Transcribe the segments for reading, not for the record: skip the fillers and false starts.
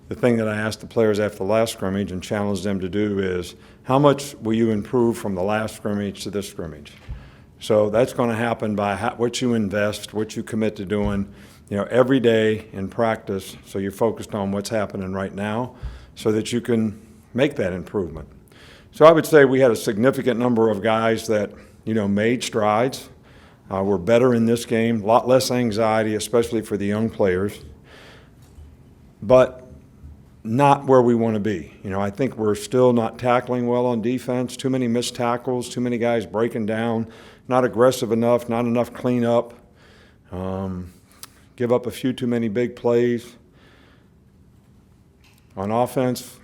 the thing that I asked the players after the last scrimmage and challenged them to do is, how much will you improve from the last scrimmage to this scrimmage? So that's going to happen by what you invest, what you commit to doing, every day in practice, so you're focused on what's happening right now so that you can make that improvement. So I would say we had a significant number of guys that, made strides. We're better in this game, a lot less anxiety, especially for the young players, but not where we want to be. I think we're still not tackling well on defense, too many missed tackles, too many guys breaking down, not aggressive enough, not enough cleanup, give up a few too many big plays. On offense,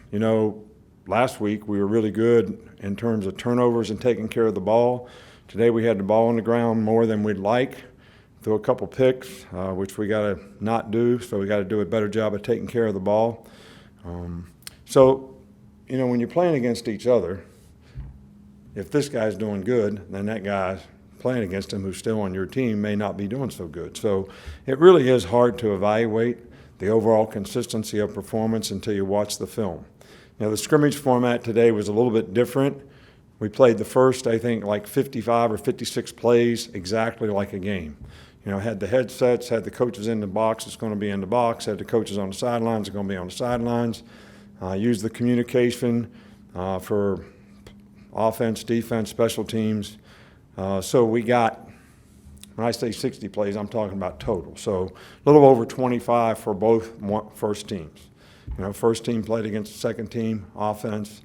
last week we were really good in terms of turnovers and taking care of the ball. Today we had the ball on the ground more than we'd like. Threw a couple picks, which we got to not do, so we got to do a better job of taking care of the ball. So, when you're playing against each other, if this guy's doing good, then that guy playing against him who's still on your team may not be doing so good. So it really is hard to evaluate the overall consistency of performance until you watch the film. The scrimmage format today was a little bit different. We played the first, I think, like 55 or 56 plays exactly like a game. Had the headsets, had the coaches in the box, it's going to be in the box, had the coaches on the sidelines, it's going to be on the sidelines. Used the communication for offense, defense, special teams. So we got, when I say 60 plays, I'm talking about total. So a little over 25 for both first teams. First team played against the second team offense.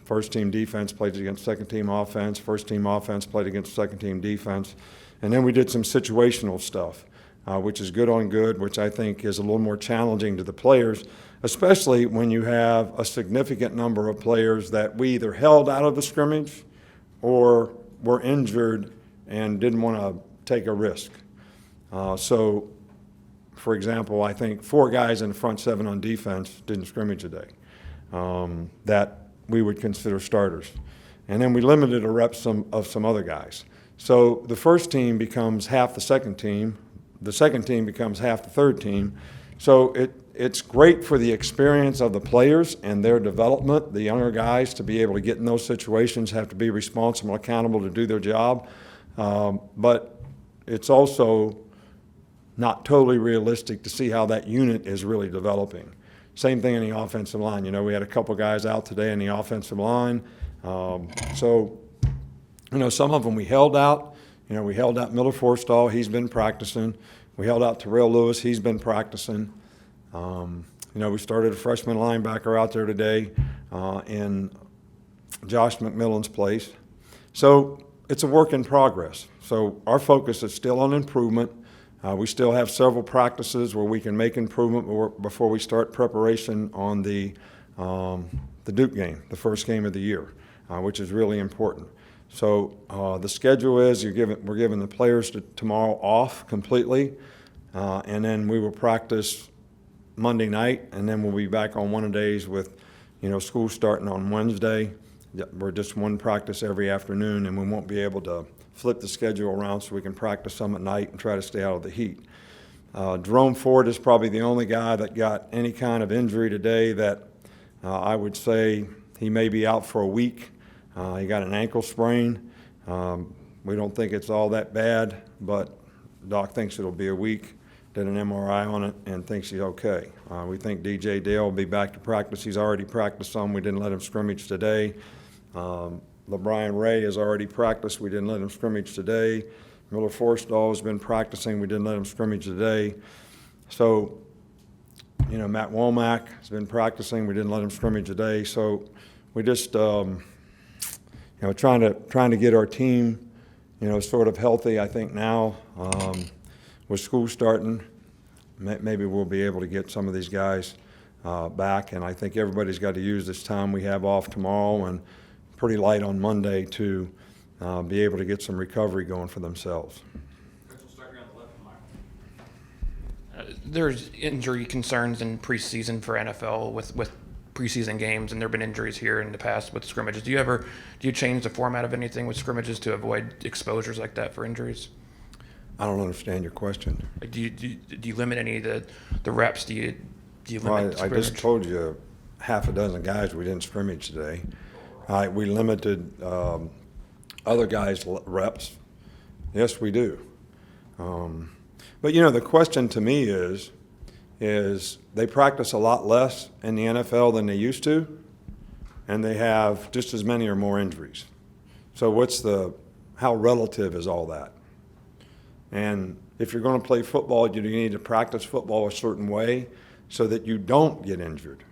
First team defense played against second team offense. First team offense played against second team defense. And then we did some situational stuff, which is good on good, which I think is a little more challenging to the players, especially when you have a significant number of players that we either held out of the scrimmage or were injured and didn't want to take a risk. So, for example, I think 4 guys in the front 7 on defense didn't scrimmage today that we would consider starters. And then we limited the reps of some other guys. So the first team becomes half the second team becomes half the third team. So it's great for the experience of the players and their development. The younger guys to be able to get in those situations have to be responsible, accountable to do their job. But it's also not totally realistic to see how that unit is really developing. Same thing in the offensive line. We had a couple guys out today in the offensive line. Some of them we held out. We held out Miller Forstall. He's been practicing. We held out Terrell Lewis. He's been practicing. We started a freshman linebacker out there today in Josh McMillan's place. So it's a work in progress. So our focus is still on improvement. We still have several practices where we can make improvement before we start preparation on the Duke game, the first game of the year, which is really important. So the schedule is we're giving the players tomorrow off completely, and then we will practice Monday night, and then we'll be back on one of days with, school starting on Wednesday. We're just one practice every afternoon, and we won't be able to flip the schedule around so we can practice some at night and try to stay out of the heat. Jerome Ford is probably the only guy that got any kind of injury today that I would say he may be out for a week. He got an ankle sprain. We don't think it's all that bad, but Doc thinks it'll be a week. Did an MRI on it and thinks he's okay. We think DJ Dale will be back to practice. He's already practiced some. We didn't let him scrimmage today. LeBrian Ray has already practiced. We didn't let him scrimmage today. Miller Forstall has been practicing. We didn't let him scrimmage today. So, Matt Womack has been practicing. We didn't let him scrimmage today. So we just, trying to get our team, sort of healthy. I think now with school starting, maybe we'll be able to get some of these guys back. And I think everybody's got to use this time we have off tomorrow and pretty light on Monday to be able to get some recovery going for themselves. There's injury concerns in preseason for NFL with preseason games, and there have been injuries here in the past with scrimmages. Do you change the format of anything with scrimmages to avoid exposures like that for injuries? I don't understand your question. Do you limit any of the reps? Do you Do you Well, limit I just scrimmage? told you half a dozen guys we didn't scrimmage today. We limited other guys' reps. Yes, we do. But, the question to me is they practice a lot less in the NFL than they used to, and they have just as many or more injuries. So how relative is all that? And if you're going to play football, you need to practice football a certain way so that you don't get injured.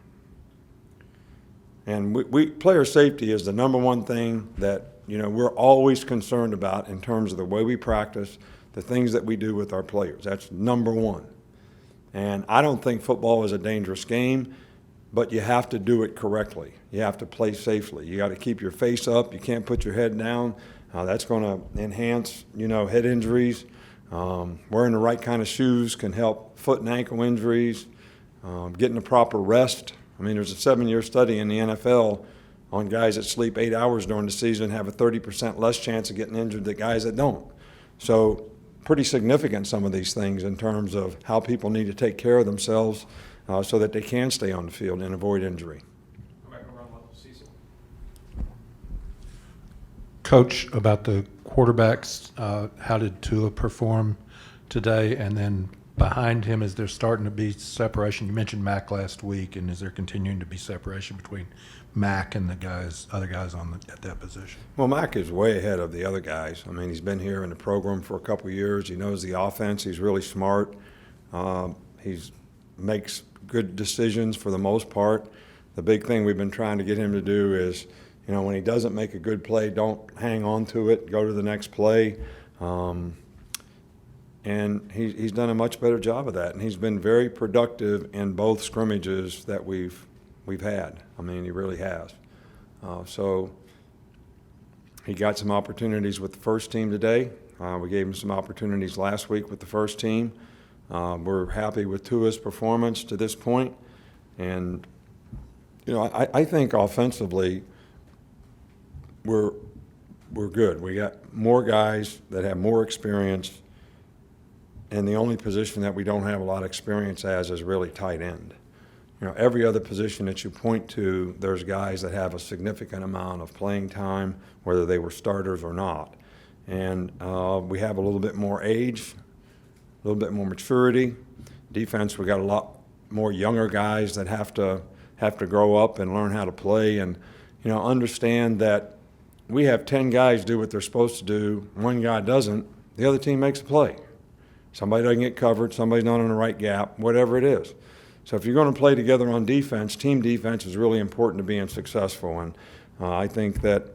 And player safety is the number one thing that, we're always concerned about in terms of the way we practice, the things that we do with our players. That's number one. And I don't think football is a dangerous game, but you have to do it correctly. You have to play safely. You got to keep your face up. You can't put your head down. That's going to enhance, head injuries. Wearing the right kind of shoes can help foot and ankle injuries. Getting the proper rest. I mean, there's a 7-year study in the NFL on guys that sleep 8 hours during the season have a 30% less chance of getting injured than guys that don't. So pretty significant, some of these things, in terms of how people need to take care of themselves so that they can stay on the field and avoid injury. Coach, about the quarterbacks, how did Tua perform today? And then behind him, is there starting to be separation? You mentioned Mac last week, and is there continuing to be separation between Mac and the other guys at that position? Well, Mac is way ahead of the other guys. I mean, he's been here in the program for a couple of years. He knows the offense. He's really smart. He makes good decisions for the most part. The big thing we've been trying to get him to do is, when he doesn't make a good play, don't hang on to it. Go to the next play. And he's done a much better job of that. And he's been very productive in both scrimmages that we've had. I mean, he really has. So he got some opportunities with the first team today. We gave him some opportunities last week with the first team. We're happy with Tua's performance to this point. And, I think offensively we're good. We got more guys that have more experience. And the only position that we don't have a lot of experience as is really tight end. Every other position that you point to, there's guys that have a significant amount of playing time, whether they were starters or not. And we have a little bit more age, a little bit more maturity. Defense, we got a lot more younger guys that have to grow up and learn how to play and, understand that we have 10 guys do what they're supposed to do. One guy doesn't, the other team makes a play. Somebody doesn't get covered, somebody's not in the right gap, whatever it is. So if you're going to play together on defense, team defense is really important to being successful. And I think that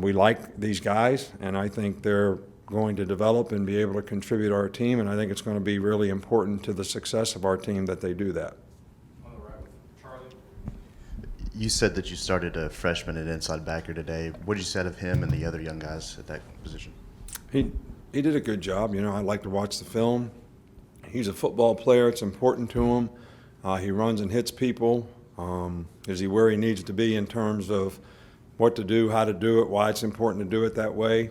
we like these guys, and I think they're going to develop and be able to contribute to our team, and I think it's going to be really important to the success of our team that they do that. You said that you started a freshman at inside backer today. What did you say of him and the other young guys at that position? He did a good job. I like to watch the film. He's a football player. It's important to him. He runs and hits people. Is he where he needs to be in terms of what to do, how to do it, why it's important to do it that way?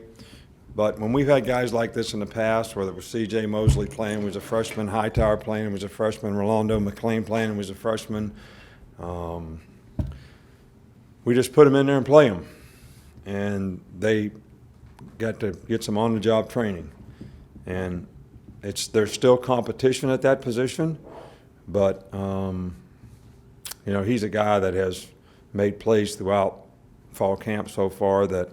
But when we've had guys like this in the past, whether it was C.J. Mosley playing, was a freshman, Hightower playing, was a freshman, Rolando McClain playing, was a freshman, we just put them in there and play them. And they got to get some on-the-job training. And there's still competition at that position, but he's a guy that has made plays throughout fall camp so far that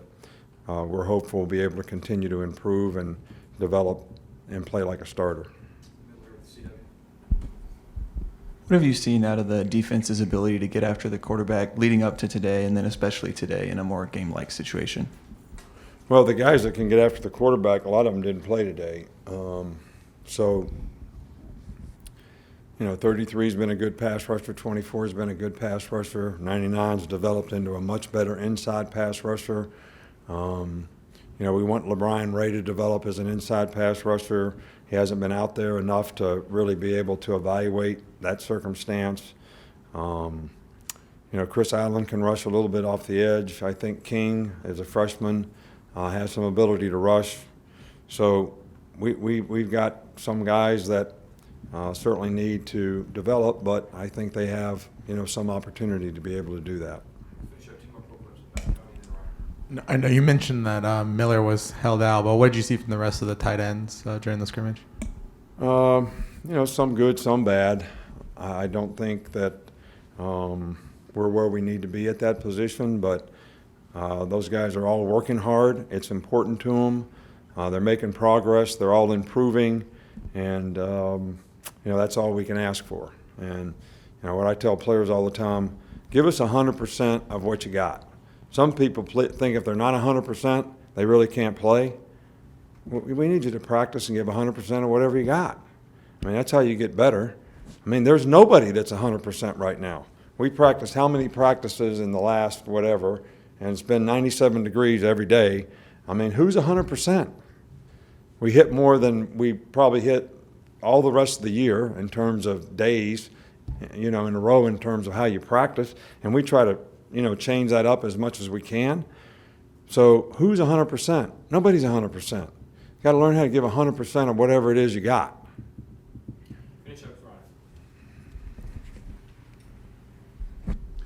we're hopeful we'll be able to continue to improve and develop and play like a starter. What have you seen out of the defense's ability to get after the quarterback leading up to today and then especially today in a more game-like situation? Well, the guys that can get after the quarterback, a lot of them didn't play today. 33's been a good pass rusher, 24's been a good pass rusher, 99's developed into a much better inside pass rusher. We want LeBron Ray to develop as an inside pass rusher. He hasn't been out there enough to really be able to evaluate that circumstance. Chris Allen can rush a little bit off the edge. I think King, as a freshman, has some ability to rush. So we've got some guys that certainly need to develop, but I think they have, some opportunity to be able to do that. I know you mentioned that Miller was held out, but what did you see from the rest of the tight ends during the scrimmage? Some good, some bad. I don't think that we're where we need to be at that position, but those guys are all working hard. It's important to them. They're making progress. They're all improving, and that's all we can ask for. And what I tell players all the time: give us 100% of what you got. Some people think if they're not 100%, they really can't play. We need you to practice and give 100% of whatever you got. I mean, that's how you get better. I mean, there's nobody that's 100% right now. We practiced how many practices in the last whatever, and it's been 97 degrees every day. I mean, who's 100%? We hit more than we probably hit all the rest of the year in terms of days, in a row in terms of how you practice, and we try to, change that up as much as we can. So who's 100%? Nobody's 100%. You got to learn how to give 100% of whatever it is you got.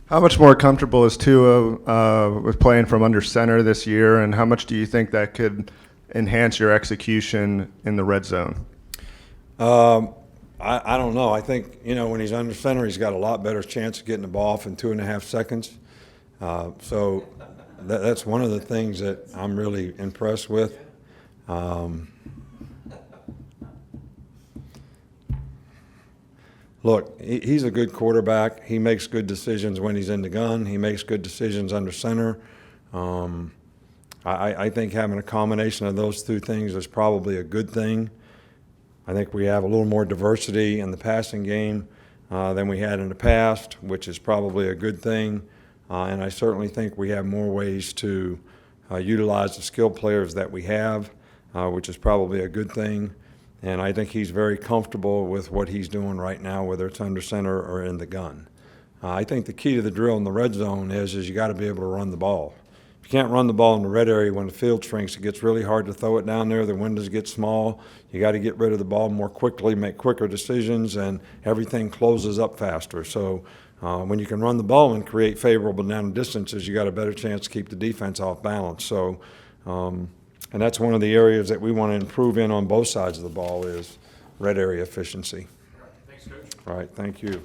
How much more comfortable is Tua with playing from under center this year, and how much do you think that could enhance your execution in the red zone? I don't know. I think, when he's under center, he's got a lot better chance of getting the ball off in 2.5 seconds. So that's one of the things that I'm really impressed with. Look, he's a good quarterback. He makes good decisions when he's in the gun. He makes good decisions under center. I think having a combination of those two things is probably a good thing. I think we have a little more diversity in the passing game than we had in the past, which is probably a good thing. And I certainly think we have more ways to utilize the skilled players that we have, which is probably a good thing. And I think he's very comfortable with what he's doing right now, whether it's under center or in the gun. I think the key to the drill in the red zone is you got to be able to run the ball. If you can't run the ball in the red area when the field shrinks, it gets really hard to throw it down there. The windows get small. You got to get rid of the ball more quickly, make quicker decisions, and everything closes up faster. So when you can run the ball and create favorable down distances, you got a better chance to keep the defense off balance. So. And that's one of the areas that we want to improve in on both sides of the ball is red area efficiency. Thanks, Coach. All right, thank you.